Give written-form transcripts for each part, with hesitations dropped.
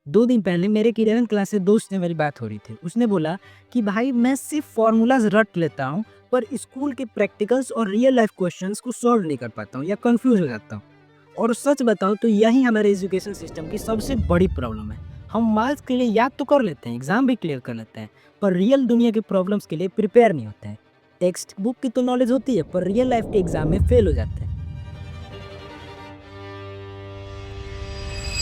2 दिन पहले मेरे एक 11th क्लास से दोस्त से मेरी बात हो रही थी। उसने बोला कि भाई मैं सिर्फ़ फ़ॉर्मूलाज़ रट लेता हूँ, पर स्कूल के प्रैक्टिकल्स और रियल लाइफ़ क्वेश्चन्स को सॉल्व नहीं कर पाता हूँ या कन्फ्यूज़ हो जाता हूँ। और सच बताऊँ तो यही हमारे एजुकेशन सिस्टम की सबसे बड़ी प्रॉब्लम है। हम मार्क्स के लिए याद तो कर लेते हैं, एग्ज़ाम भी क्लियर कर लेते हैं, पर रियल दुनिया के प्रॉब्लम्स के लिए प्रिपेयर नहीं होते हैं। टेक्स्ट बुक की तो नॉलेज होती है, पर रियल लाइफ़ के एग्ज़ाम में फेल हो जाते हैं।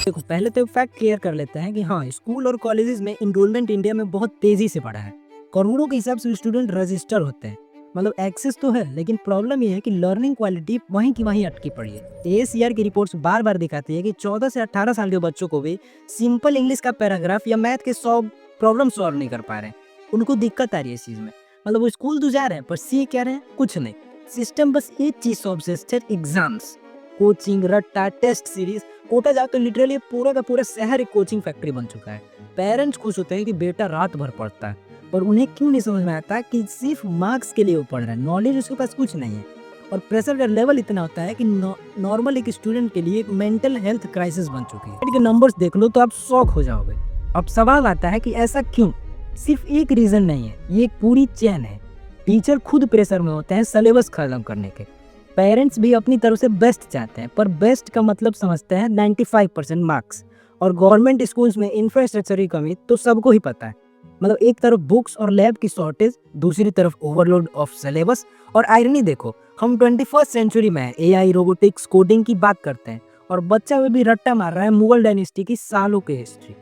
देखो, पहले तो फैक्ट क्लियर कर लेते हैं कि हाँ, स्कूल और कॉलेजेस में एनरोलमेंट इंडिया में बहुत तेज़ी से बढ़ा है। करोड़ों के हिसाब से स्टूडेंट रजिस्टर होते हैं। मतलब एक्सेस तो है, लेकिन प्रॉब्लम ये है कि लर्निंग क्वालिटी वहीं की वहीं अटकी पड़ी है। एएससीआर की रिपोर्ट्स बार-बार दिखाती है कि 14 से 18 साल के बच्चों को भी सिंपल इंग्लिश का पैराग्राफ या मैथ के 100 प्रॉब्लम सॉल्व नहीं कर पा रहे हैं। उनको दिक्कत आ रही है इस चीज़ में। मतलब वो स्कूल तो जा रहे हैं, पर सीख क्या रहे हैं? कुछ नहीं। सिस्टम बस एक चीज़ से ऑब्सेस्ड है, एग्ज़ाम्स। कोचिंग, रट्टा, टेस्ट सीरीज़, कोटा जाओ तो लिटरली पूरा का पूरा शहर एक कोचिंग फैक्ट्री बन चुका है। पेरेंट्स खुश होते हैं कि बेटा रात भर पढ़ता है, पर उन्हें क्यों नहीं समझ में आता कि सिर्फ मार्क्स के लिए वो पढ़ रहा है, नॉलेज उसके पास कुछ नहीं है। और प्रेशर का लेवल इतना होता है कि नॉर्मल एक स्टूडेंट के लिए एक मेंटल हेल्थ क्राइसिस बन चुकी है। के नंबर्स देख लो तो आप शॉक हो जाओगे। अब सवाल आता है कि ऐसा क्यों? सिर्फ एक रीजन नहीं है, ये एक पूरी चेन है। टीचर खुद प्रेशर में होते हैं सिलेबस खत्म करने के। पेरेंट्स भी अपनी तरफ से बेस्ट चाहते हैं, पर बेस्ट का मतलब समझते हैं 95% मार्क्स। और गवर्नमेंट स्कूल्स में इंफ्रास्ट्रक्चर की कमी तो सबको ही पता है। मतलब एक तरफ बुक्स और लैब की शॉर्टेज, दूसरी तरफ ओवरलोड ऑफ सिलेबस। और आयरनी देखो, हम 21st सेंचुरी में एआई, रोबोटिक्स, कोडिंग की बात करते हैं, और बच्चा वे भी रट्टा मार रहा है मुगल डायनेस्टी की सालों की हिस्ट्री।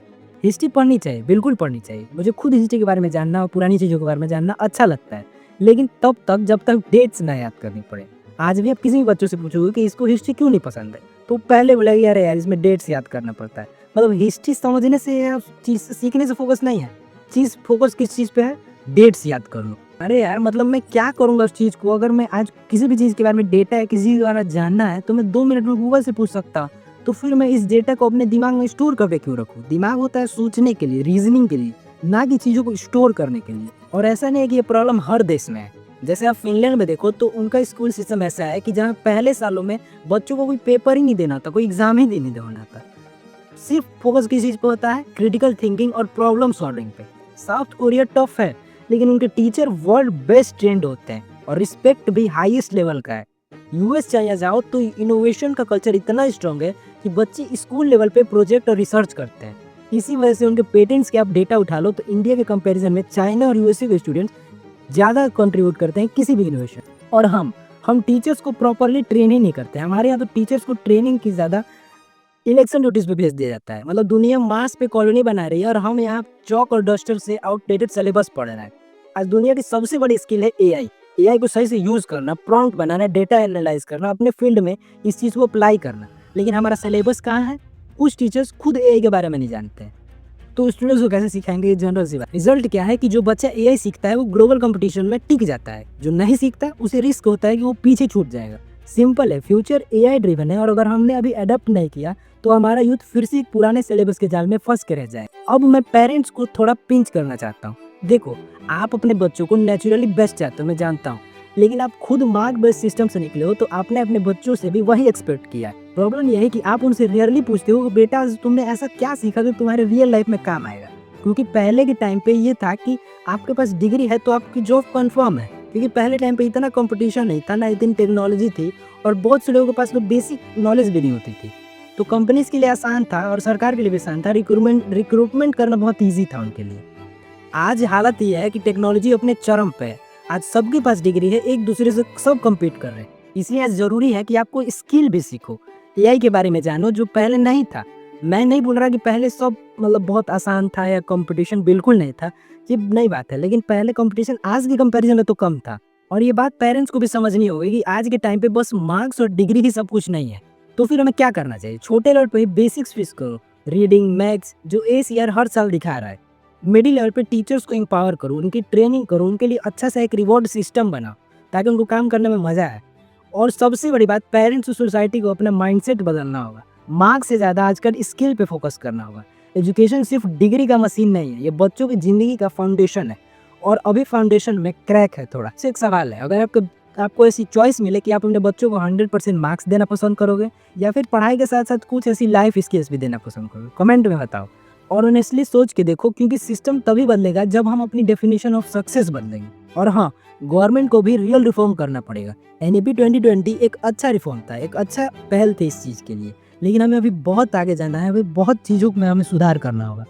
हिस्ट्री पढ़नी चाहिए, बिल्कुल पढ़नी चाहिए। मुझे खुद हिस्ट्री के बारे में जानना और पुरानी चीज़ों के बारे में जानना अच्छा लगता है, लेकिन तब तक जब तक डेट्स ना याद करनी पड़े। आज भी आप किसी भी बच्चों से पूछोगे कि इसको हिस्ट्री क्यों नहीं पसंद है, तो पहले बोलेगा यार यार इसमें डेट्स याद करना पड़ता है। मतलब हिस्ट्री समझने से या चीज़ सीखने से फोकस नहीं है। चीज़ फोकस किस चीज़ पे है? डेट्स याद कर लो। अरे यार, मतलब मैं क्या करूँगा उस चीज़ को? अगर मैं आज किसी भी चीज़ के बारे में डेटा है किसी के बारे में जानना है, तो मैं 2 मिनट में गूगल से पूछ सकता। तो फिर मैं इस डेटा को अपने दिमाग में स्टोर करके क्यों रखूँ? दिमाग होता है सोचने के लिए, रीजनिंग के लिए, ना कि चीज़ों को स्टोर करने के लिए। और ऐसा नहीं है कि ये प्रॉब्लम हर देश में है। जैसे आप फिनलैंड में देखो तो उनका स्कूल सिस्टम ऐसा है कि जहाँ पहले सालों में बच्चों को कोई पेपर ही नहीं देना था, कोई एग्जाम ही नहीं देना था। सिर्फ फोकस किस चीज़ पे होता है? क्रिटिकल थिंकिंग और प्रॉब्लम सॉल्विंग पे। साउथ कोरिया टफ है, लेकिन उनके टीचर वर्ल्ड बेस्ट ट्रेंड होते हैं और रिस्पेक्ट भी हाईएस्ट लेवल का है। यूएस चाइना जाओ तो इनोवेशन का कल्चर इतना स्ट्रांग है कि बच्चे स्कूल लेवल पे प्रोजेक्ट और रिसर्च करते हैं। इसी वजह से उनके पेटेंट्स के आप डेटा उठा लो तो इंडिया के कंपैरिजन में चाइना और यूएसए के स्टूडेंट्स ज़्यादा कंट्रीब्यूट करते हैं किसी भी इनोवेशन। और हम टीचर्स को प्रॉपरली ट्रेन ही नहीं करते। हमारे यहाँ तो टीचर्स को ट्रेनिंग की ज़्यादा इलेक्शन ड्यूटीज पे भेज दिया जाता है। मतलब दुनिया मार्स पे कॉलोनी बना रही है और हम यहाँ चौक और डस्टर से आउटडेटेड सिलेबस पढ़ रहे हैं। आज दुनिया की सबसे बड़ी स्किल है एआई। एआई को सही से यूज करना, प्रॉम्प्ट बनाना, डेटा एनालाइज करना, अपने फील्ड में इस चीज़ को अप्लाई करना। लेकिन हमारा सिलेबस कहाँ है? कुछ टीचर्स खुद एआई के बारे में नहीं जानते हैं, तो स्टूडेंट्स को कैसे सिखाएंगे? ये जनरल सी बात। रिजल्ट क्या है कि जो बच्चा एआई सीखता है वो ग्लोबल कंपटीशन में टिक जाता है। जो नहीं सीखता है उसे रिस्क होता है कि वो पीछे छूट जाएगा। सिंपल है, फ्यूचर एआई ड्रिवन है, और अगर हमने अभी अडॉप्ट नहीं किया तो हमारा यूथ फिर से एक पुराने सिलेबस के जाल में फंस के रह जाए। अब मैं पेरेंट्स को थोड़ा पिंच करना चाहता हूँ। देखो, आप अपने बच्चों को नेचुरली बेस्ट चाहते हो, मैं जानता हूँ, लेकिन आप खुद मार्क बेस्ड सिस्टम से निकले हो, तो आपने अपने बच्चों से भी वही एक्सपेक्ट किया है। प्रॉब्लम यह है कि आप उनसे रेयरली पूछते हो कि बेटा तुमने ऐसा क्या सीखा जो तुम्हारे रियल लाइफ में काम आएगा। क्योंकि पहले के टाइम पे ये था कि आपके पास डिग्री है तो आपकी जॉब कंफर्म है, क्योंकि पहले टाइम पे इतना कंपटीशन नहीं था, ना इतनी टेक्नोलॉजी थी, और बहुत से लोगों के पास तो बेसिक नॉलेज भी नहीं होती थी। तो कंपनीज के लिए आसान था और सरकार के लिए भी आसान था। रिक्रूटमेंट करना बहुत ईजी था उनके लिए। आज हालत ये है कि टेक्नोलॉजी अपने चरम पे है। आज सबके पास डिग्री है, एक दूसरे से सब कम्पीट कर रहे हैं। इसलिए आज जरूरी है कि आपको स्किल भी सीखो, एआई के बारे में जानो जो पहले नहीं था। मैं नहीं बोल रहा कि पहले सब मतलब बहुत आसान था या कंपटीशन बिल्कुल नहीं था, ये नई बात है, लेकिन पहले कंपटीशन आज के कंपैरिजन में तो कम था। और ये बात पेरेंट्स को भी समझनी होगी कि आज के टाइम पे बस मार्क्स और डिग्री ही सब कुछ नहीं है। तो फिर हमें क्या करना चाहिए? छोटे लेवल पे ही बेसिक्स फिक्स करो, रीडिंग, मैथ्स, जो एसीआर हर साल दिखा रहा है। मिडिल लेवल पे टीचर्स को एम्पावर करो, उनकी ट्रेनिंग करो, उनके लिए अच्छा सा एक रिवॉर्ड सिस्टम बनाओ ताकि उनको काम करने में मजा आए। और सबसे बड़ी बात, पेरेंट्स और सोसाइटी को अपना माइंडसेट बदलना होगा। मार्क्स से ज़्यादा आजकल स्किल पे फोकस करना होगा। एजुकेशन सिर्फ डिग्री का मशीन नहीं है, ये बच्चों की ज़िंदगी का फाउंडेशन है, और अभी फाउंडेशन में क्रैक है थोड़ा। से एक सवाल है, अगर आपको ऐसी चॉइस मिले कि आप अपने बच्चों को 100% मार्क्स देना पसंद करोगे या फिर पढ़ाई के साथ साथ कुछ ऐसी लाइफ स्किल्स भी देना पसंद करोगे? कमेंट में बताओ। और ऑनेस्टली सोच के देखो, क्योंकि सिस्टम तभी बदलेगा जब हम अपनी डेफिनेशन ऑफ सक्सेस बदलेंगे। और हाँ, गवर्नमेंट को भी रियल रिफॉर्म करना पड़ेगा। एनईपी 2020 एक अच्छा रिफॉर्म था, एक अच्छा पहल थी इस चीज़ के लिए, लेकिन हमें अभी बहुत आगे जाना है, अभी बहुत चीज़ों में हमें सुधार करना होगा।